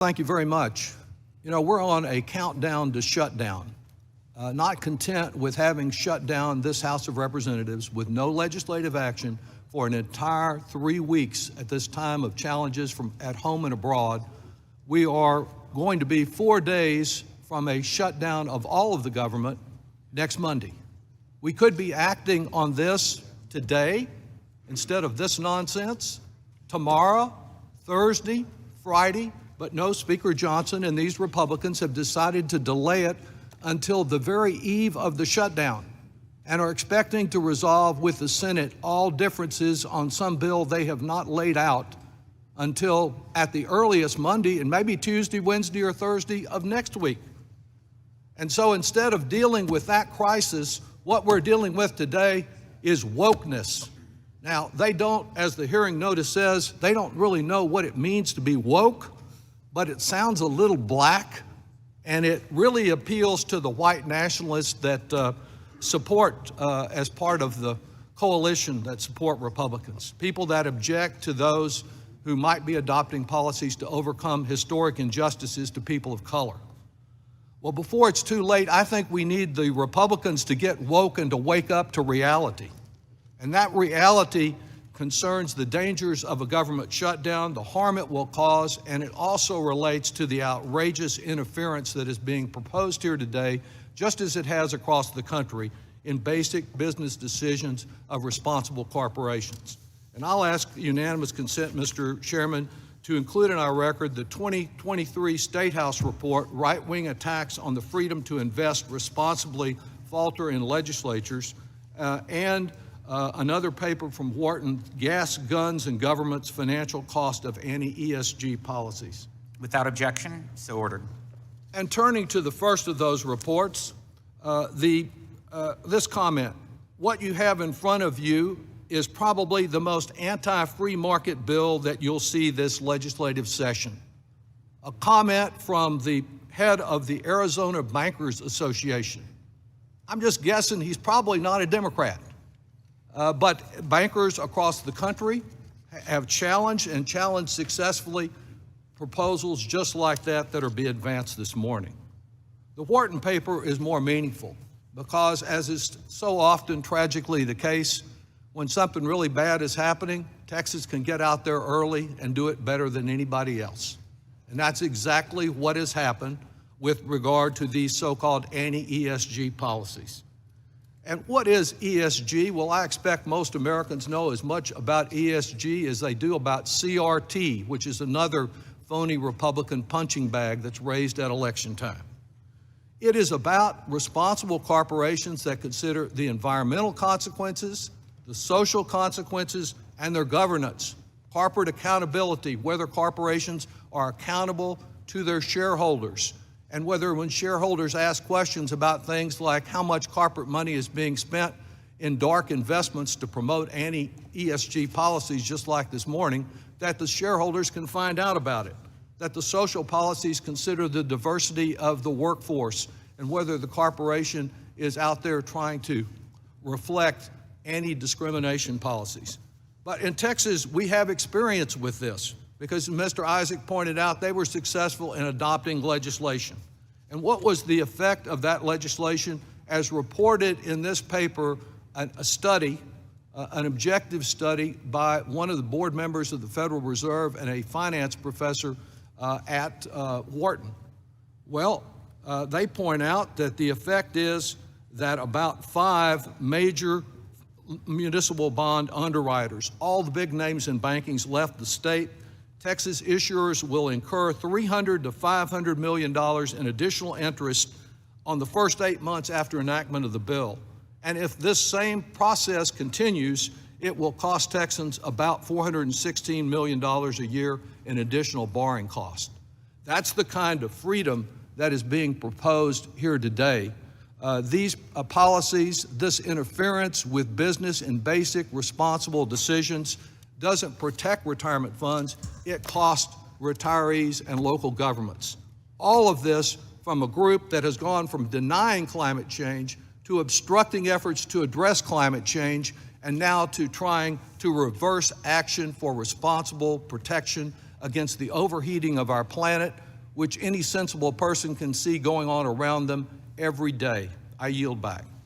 Thank you very much. You know, we're on a countdown to shutdown. Not content with having shut down this House of Representatives with no legislative action for an entire 3 weeks at this time of challenges from at home and abroad, we are going to be 4 days from a shutdown of all of the government next Monday. We could be acting on this today instead of this nonsense, tomorrow, Thursday, Friday, but no, Speaker Johnson and these Republicans have decided to delay it until the very eve of the shutdown and are expecting to resolve with the Senate all differences on some bill they have not laid out until at the earliest Monday and maybe Tuesday, Wednesday, or Thursday of next week. And so instead of dealing with that crisis, what we're dealing with today is wokeness. Now, they don't, as the hearing notice says, they don't really know what it means to be woke, but it sounds a little black, and it really appeals to the white nationalists that support, as part of the coalition that support Republicans, people that object to those who might be adopting policies to overcome historic injustices to people of color. Well, before it's too late, I think we need the Republicans to get woke and to wake up to reality. And that reality concerns the dangers of a government shutdown, the harm it will cause, and it also relates to the outrageous interference that is being proposed here today, just as it has across the country, in basic business decisions of responsible corporations. And I'll ask unanimous consent, Mr. Chairman, to include in our record the 2023 State House report, Right-Wing Attacks on the Freedom to Invest Responsibly Falter in Legislatures, and another paper from Wharton, Gas, Guns, and Government's Financial Cost of Anti-ESG Policies. Without objection, so ordered. And turning to the first of those reports, this comment, what you have in front of you is probably the most anti-free market bill that you'll see this legislative session. A comment from the head of the Arizona Bankers Association. I'm just guessing he's probably not a Democrat. But bankers across the country have challenged and challenged successfully proposals just like that that are being advanced this morning. The Wharton paper is more meaningful because, as is so often tragically the case, when something really bad is happening, Texas can get out there early and do it better than anybody else. And that's exactly what has happened with regard to these so-called anti-ESG policies. And what is ESG? Well, I expect most Americans know as much about ESG as they do about CRT, which is another phony Republican punching bag that's raised at election time. It is about responsible corporations that consider the environmental consequences, the social consequences, and their governance, corporate accountability, whether corporations are accountable to their shareholders, and whether when shareholders ask questions about things like how much corporate money is being spent in dark investments to promote anti-ESG policies just like this morning, that the shareholders can find out about it, that the social policies consider the diversity of the workforce and whether the corporation is out there trying to reflect anti-discrimination policies. But in Texas, we have experience with this because Mr. Isaac pointed out they were successful in adopting legislation. And what was the effect of that legislation? As reported in this paper, a study, an objective study by one of the board members of the Federal Reserve and a finance professor at Wharton. Well, they point out that the effect is that about 5 major municipal bond underwriters, all the big names in banking's left the state. Texas issuers will incur $300 to $500 million in additional interest on the first 8 months after enactment of the bill. And if this same process continues, it will cost Texans about $416 million a year in additional borrowing costs. That's the kind of freedom that is being proposed here today. These policies, this interference with business and basic responsible decisions doesn't protect retirement funds, it costs retirees and local governments. All of this from a group that has gone from denying climate change to obstructing efforts to address climate change and now to trying to reverse action for responsible protection against the overheating of our planet which any sensible person can see going on around them every day. I yield back.